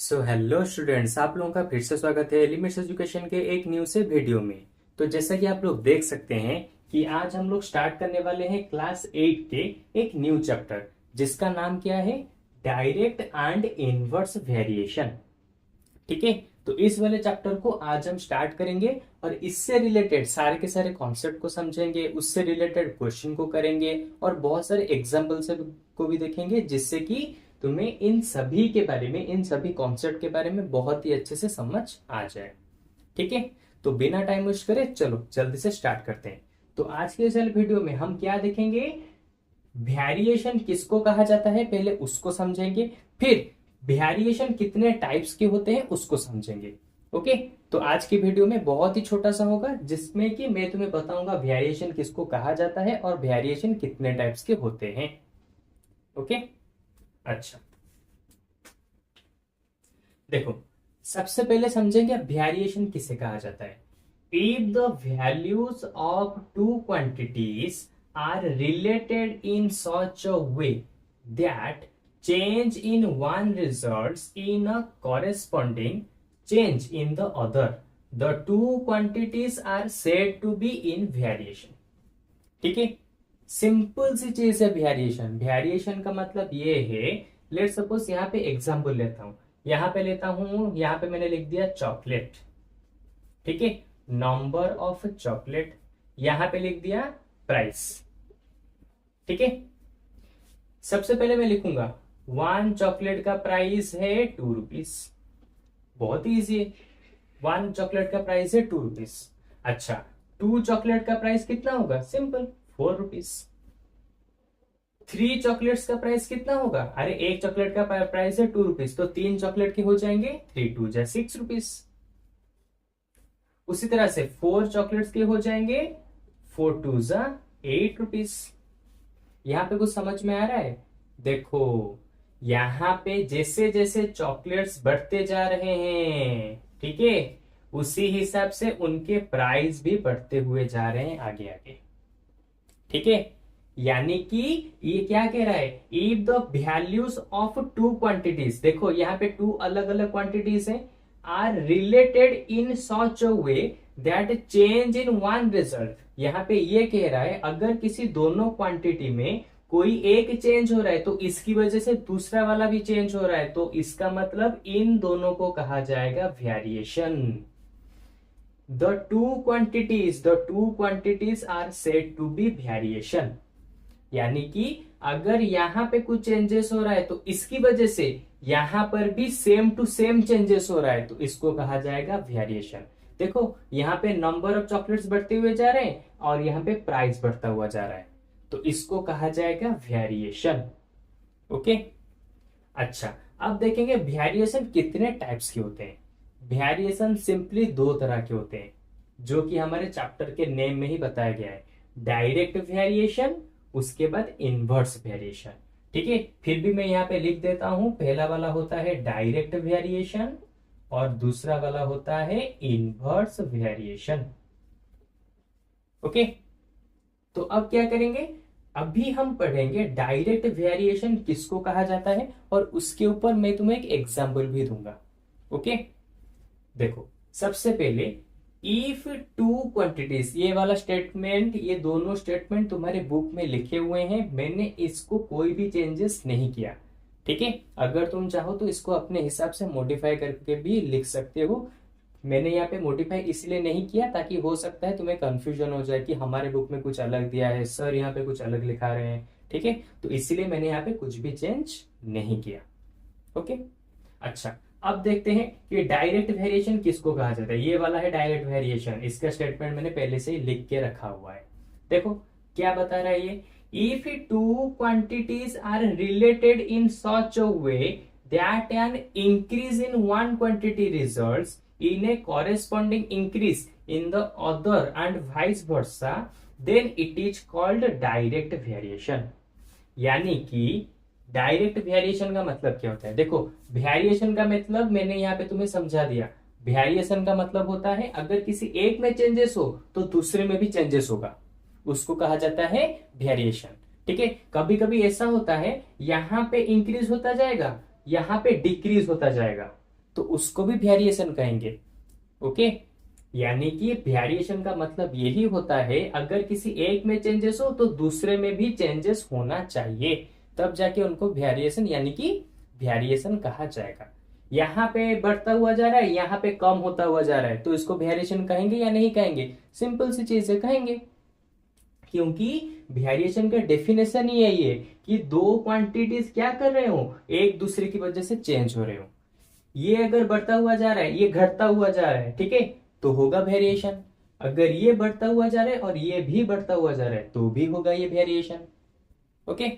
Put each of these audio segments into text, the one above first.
So hello students, आप लोगों का फिर से स्वागत है एलिमेंट्स एजुकेशन के एक न्यू से वीडियो में। तो जैसा कि आप लोग देख सकते हैं कि आज हम लोग स्टार्ट करने वाले हैं क्लास 8 के एक न्यू चैप्टर जिसका नाम क्या है, डायरेक्ट एंड इनवर्स वेरिएशन। ठीक है, तो इस वाले चैप्टर को आज हम स्टार्ट करेंगे और इससे रिलेटेड सारे के सारे कॉन्सेप्ट को समझेंगे, उससे रिलेटेड क्वेश्चन को करेंगे और बहुत सारे एग्जाम्पल से को भी देखेंगे जिससे कि तुम्हें इन सभी के बारे में, इन सभी कॉन्सेप्ट के बारे में बहुत ही अच्छे से समझ आ जाए। ठीक है, तो बिना टाइम वेस्ट करे चलो जल्दी से स्टार्ट करते हैं। तो आज के इस वीडियो में हम क्या देखेंगे, वेरिएशन किसको कहा जाता है पहले उसको समझेंगे, फिर वेरिएशन कितने टाइप्स के होते हैं उसको समझेंगे। ओके, तो आज की वीडियो में बहुत ही छोटा सा होगा जिसमें कि मैं तुम्हें बताऊंगा वेरिएशन किसको कहा जाता है और वेरिएशन कितने टाइप्स के होते हैं। ओके, अच्छा देखो, सबसे पहले समझेंगे वेरिएशन किसे कहा जाता है। If the values of two quantities are related in such a way that change in one results in a corresponding change in the other, the two quantities are said to be in variation। ठीक है, simple सी चीज है variation. Variation का मतलब ये है, let suppose यहाँ पे एग्जांपल लेता हूं, यहाँ पे लेता हूं, यहाँ पे मैंने लिख दिया चॉकलेट। ठीक है, नंबर ऑफ चॉकलेट, यहाँ पे लिख दिया प्राइस। ठीक है, सबसे पहले मैं लिखूंगा 1 चॉकलेट का प्राइस है 2 रुपीज। बहुत ही इजी है, 1 चॉकलेट का प्राइस है 2 रुपीज। अच्छा, 2 चॉकलेट का प्राइस कितना होगा, सिंपल 4 रुपीज। 3 चॉकलेट्स का प्राइस कितना होगा, अरे एक चॉकलेट का प्राइस है 2 रुपीज, तो 3 चॉकलेट के हो जाएंगे 3 2 जा 6 रुपीज। उसी तरह से 4 चॉकलेट्स के हो जाएंगे 4 2 जा 8 रुपीज। यहां पे कुछ समझ में आ रहा है? देखो, यहां पे जैसे जैसे चॉकलेट्स बढ़ते जा रहे हैं, ठीक है, उसी हिसाब से उनके प्राइस भी बढ़ते हुए जा रहे हैं आगे आगे। ठीक है, यानी कि ये क्या कह रहा है, if the values of two quantities, देखो यहाँ पे 2 अलग अलग क्वांटिटीज हैं, are related in such a way that change in one result. यहाँ पे ये कह रहा है अगर किसी दोनों क्वांटिटी में कोई एक चेंज हो रहा है तो इसकी वजह से दूसरा वाला भी चेंज हो रहा है, तो इसका मतलब इन दोनों को कहा जाएगा variation. The two quantities are said to be variation. यानी कि अगर यहां पे कुछ चेंजेस हो रहा है तो इसकी वजह से यहां पर भी सेम टू सेम चेंजेस हो रहा है, तो इसको कहा जाएगा वेरिएशन। देखो, यहाँ पे नंबर ऑफ चॉकलेट्स बढ़ते हुए जा रहे हैं और यहाँ पे प्राइस बढ़ता हुआ जा रहा है, तो इसको कहा जाएगा वेरिएशन। ओके, अच्छा अब देखेंगे वेरिएशन कितने टाइप्स के होते हैं। वेरिएशन सिंपली 2 तरह के होते हैं जो कि हमारे चैप्टर के नेम में ही बताया गया है, डायरेक्ट वेरिएशन, उसके बाद इनवर्स वेरिएशन। ठीक है, फिर भी मैं यहाँ पे लिख देता हूं, पहला वाला होता है डायरेक्ट वेरिएशन और दूसरा वाला होता है इनवर्स वेरिएशन। ओके, तो अब क्या करेंगे, अभी हम पढ़ेंगे डायरेक्ट वेरिएशन किसको कहा जाता है और उसके ऊपर मैं तुम्हें एक एग्जांपल भी दूंगा। ओके, देखो सबसे पहले इफ टू क्वांटिटीज, ये वाला स्टेटमेंट, ये दोनों स्टेटमेंट तुम्हारे बुक में लिखे हुए हैं, मैंने इसको कोई भी चेंजेस नहीं किया। ठीक है, अगर तुम चाहो तो इसको अपने हिसाब से मॉडिफाई करके भी लिख सकते हो। मैंने यहाँ पे मॉडिफाई इसलिए नहीं किया ताकि हो सकता है तुम्हें कंफ्यूजन हो जाए कि हमारे बुक में कुछ अलग दिया है, सर यहाँ पे कुछ अलग लिखा रहे हैं। ठीक है, तो इसीलिए मैंने यहाँ पे कुछ भी चेंज नहीं किया। ओके, अच्छा अब देखते हैं कि डायरेक्ट वेरिएशन किसको कहा जाता है। ये वाला है डायरेक्ट वेरिएशन, इसका स्टेटमेंट मैंने पहले से ही लिख के रखा हुआ है। देखो क्या बता रहा है ये, if two quantities are related in such a way that an increase in one quantity results in a corresponding increase in the other and vice versa, then it is called direct variation। यानी कि direct variation का मतलब क्या होता है, देखो variation का मतलब मैंने यहाँ पे तुम्हें समझा दिया। वेरिएशन का मतलब होता है अगर किसी एक में चेंजेस हो तो दूसरे में भी चेंजेस होगा, उसको कहा जाता है वेरिएशन। ठीक है, कभी कभी ऐसा होता है यहाँ पे इंक्रीज होता जाएगा, यहाँ पे डिक्रीज होता जाएगा, तो उसको भी वेरिएशन कहेंगे। ओके, यानी कि वेरिएशन का मतलब यही होता है अगर किसी एक में चेंजेस हो तो दूसरे में भी चेंजेस होना चाहिए, तब जाके उनको वेरिएशन यानी कि वेरिएशन कहा जाएगा। यहाँ पे बढ़ता हुआ जा रहा है, यहाँ पे कम होता हुआ जा रहा है, तो इसको वेरिएशन कहेंगे या नहीं कहेंगे? सिंपल सी चीज है, कहेंगे। क्योंकि वेरिएशन का डेफिनेशन ही यही है कि दो क्वांटिटीज क्या कर रहे हो, एक दूसरे की वजह से चेंज हो रहे हो। ये अगर बढ़ता हुआ जा रहा है, ये घटता हुआ जा रहा है, ठीक है, तो होगा वेरिएशन। अगर ये बढ़ता हुआ जा रहा है और ये भी बढ़ता हुआ जा रहा है तो भी होगा ये वेरिएशन। ओके,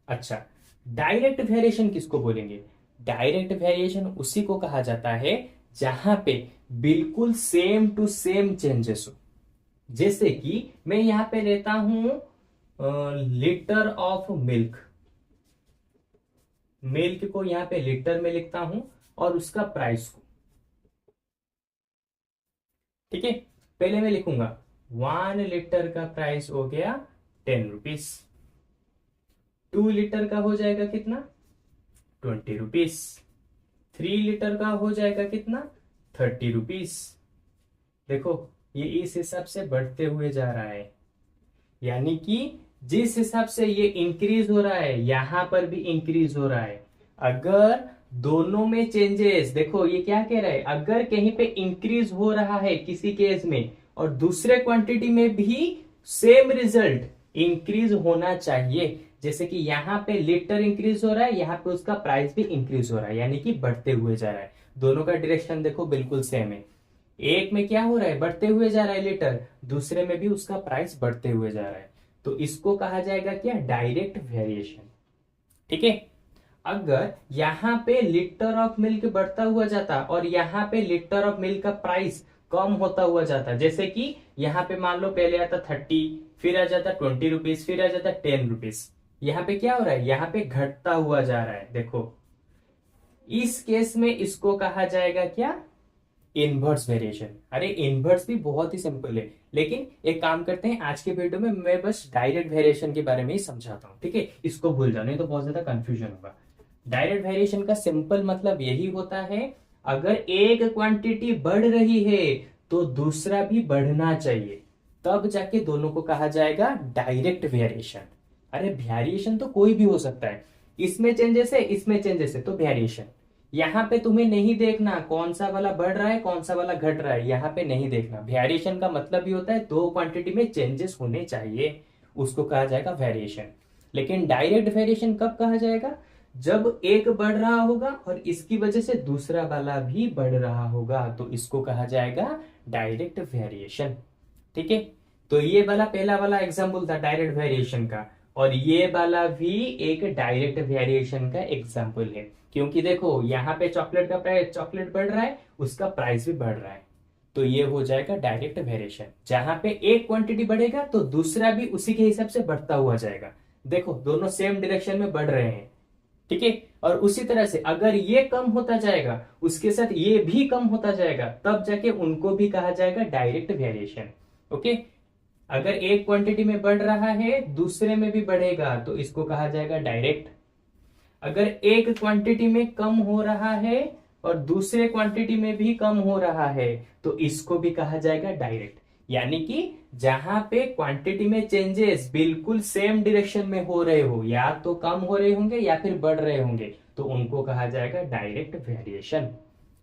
अच्छा, डायरेक्ट वेरिएशन किसको बोलेंगे? डायरेक्ट वेरिएशन उसी को कहा जाता है जहां पे बिल्कुल सेम टू सेम चेंजेस हो। जैसे कि मैं यहां पे लेता हूं लीटर ऑफ मिल्क, मिल्क को यहां पे लीटर में लिखता हूं और उसका प्राइस को, ठीक है, पहले मैं लिखूंगा 1 लीटर का प्राइस हो गया 10 रुपीज, 2 लीटर का हो जाएगा कितना, 20 रुपीज, 3 लीटर का हो जाएगा कितना, 30 रुपीज। देखो ये इस हिसाब से बढ़ते हुए जा रहा है, यानी कि जिस हिसाब से ये इंक्रीज हो रहा है यहां पर भी इंक्रीज हो रहा है। अगर दोनों में चेंजेस, देखो ये क्या कह रहा है, अगर कहीं पे इंक्रीज हो रहा है किसी केस में और दूसरे क्वांटिटी में भी सेम रिजल्ट इंक्रीज होना चाहिए। जैसे कि यहाँ पे लीटर इंक्रीज हो रहा है, यहाँ पे उसका प्राइस भी इंक्रीज हो रहा है, यानी कि बढ़ते हुए जा रहा है। दोनों का डायरेक्शन देखो बिल्कुल सेम है। एक में क्या हो रहा है, बढ़ते हुए जा रहा है लीटर, दूसरे में भी उसका प्राइस बढ़ते हुए जा रहा है, तो इसको कहा जाएगा क्या, डायरेक्ट वेरिएशन। ठीक है, अगर यहाँ पे लीटर ऑफ मिल्क बढ़ता हुआ जाता और यहाँ पे लीटर ऑफ मिल्क का प्राइस कम होता हुआ जाता, जैसे कि यहाँ पे मान लो पहले आता 30, फिर आ जाता 20 रुपीज, फिर आ जाता 10 रुपीज, यहाँ पे क्या हो रहा है, यहाँ पे घटता हुआ जा रहा है। देखो इस केस में इसको कहा जाएगा क्या, इनवर्स वेरिएशन। अरे इनवर्स भी बहुत ही सिंपल है, लेकिन एक काम करते हैं, आज के वीडियो में मैं बस डायरेक्ट वेरिएशन के बारे में ही समझाता हूँ, ठीक है, इसको भूल जाओ नहीं तो बहुत ज्यादा कंफ्यूजन होगा। डायरेक्ट वेरिएशन का सिंपल मतलब यही होता है, अगर एक क्वांटिटी बढ़ रही है तो दूसरा भी बढ़ना चाहिए, तब जाके दोनों को कहा जाएगा डायरेक्ट वेरिएशन। अरे वेरिएशन तो कोई भी हो सकता है, इसमें चेंजेस है इसमें चेंजेस है तो वेरिएशन। यहाँ पे तुम्हें नहीं देखना कौन सा वाला बढ़ रहा है कौन सा वाला घट रहा है, यहाँ पे नहीं देखना। वेरिएशन का मतलब भी होता है दो क्वांटिटी में चेंजेस होने चाहिए, उसको कहा जाएगा वेरिएशन। लेकिन डायरेक्ट वेरिएशन कब कहा जाएगा, जब एक बढ़ रहा होगा और इसकी वजह से दूसरा वाला भी बढ़ रहा होगा, तो इसको कहा जाएगा डायरेक्ट वेरिएशन। ठीक है, तो ये वाला पहला वाला एग्जाम्पल था डायरेक्ट वेरिएशन का, और ये वाला भी एक डायरेक्ट वेरिएशन का एग्जाम्पल है। क्योंकि देखो यहाँ पे चॉकलेट का प्राइस, चॉकलेट बढ़ रहा है उसका प्राइस भी बढ़ रहा है, तो ये हो जाएगा डायरेक्ट वेरिएशन। जहां पे एक क्वांटिटी बढ़ेगा तो दूसरा भी उसी के हिसाब से बढ़ता हुआ जाएगा। देखो दोनों सेम डायरेक्शन में बढ़ रहे हैं, ठीक है, और उसी तरह से अगर ये कम होता जाएगा उसके साथ ये भी कम होता जाएगा, तब जाके उनको भी कहा जाएगा डायरेक्ट वेरिएशन। ओके, अगर एक क्वांटिटी में बढ़ रहा है दूसरे में भी बढ़ेगा तो इसको कहा जाएगा डायरेक्ट। अगर एक क्वांटिटी में कम हो रहा है और दूसरे क्वांटिटी में भी कम हो रहा है तो इसको भी कहा जाएगा डायरेक्ट। यानी कि जहां पे क्वांटिटी में चेंजेस बिल्कुल सेम डायरेक्शन में हो रहे हो, या तो कम हो रहे होंगे या फिर बढ़ रहे होंगे, तो उनको कहा जाएगा डायरेक्ट वेरिएशन।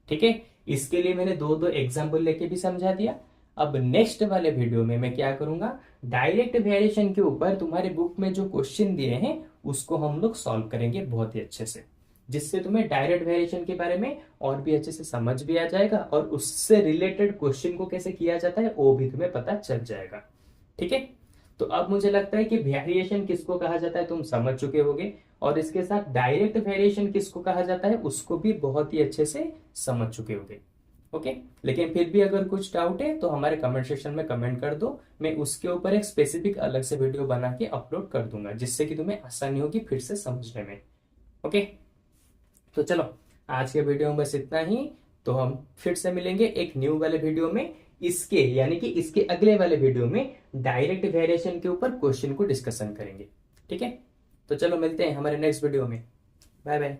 ठीक है, इसके लिए मैंने दो एग्जाम्पल लेके भी समझा दिया। अब नेक्स्ट वाले वीडियो में मैं क्या करूंगा, डायरेक्ट वेरिएशन के ऊपर तुम्हारे बुक में जो क्वेश्चन दिए हैं उसको हम लोग सॉल्व करेंगे बहुत ही अच्छे से, जिससे तुम्हें डायरेक्ट वेरिएशन के बारे में और भी अच्छे से समझ भी आ जाएगा और उससे रिलेटेड क्वेश्चन को कैसे किया जाता है वो भी तुम्हें पता चल जाएगा। ठीक है, तो अब मुझे लगता है कि वेरिएशन किसको कहा जाता है तुम समझ चुके होगे, और इसके साथ डायरेक्ट वेरिएशन किसको कहा जाता है उसको भी बहुत ही अच्छे से समझ चुके होगे। ओके, लेकिन फिर भी अगर कुछ डाउट है तो हमारे कमेंट सेक्शन में कमेंट कर दो, मैं उसके ऊपर एक स्पेसिफिक अलग से वीडियो बना के अपलोड कर दूंगा, जिससे कि तुम्हें आसानी होगी फिर से समझने में। ओके, तो चलो आज के वीडियो में बस इतना ही, तो हम फिर से मिलेंगे एक न्यू वाले वीडियो में, इसके यानी कि इसके अगले वाले वीडियो में डायरेक्ट वेरिएशन के ऊपर क्वेश्चन को डिस्कशन करेंगे। ठीक है, तो चलो मिलते हैं हमारे नेक्स्ट वीडियो में। Bye bye.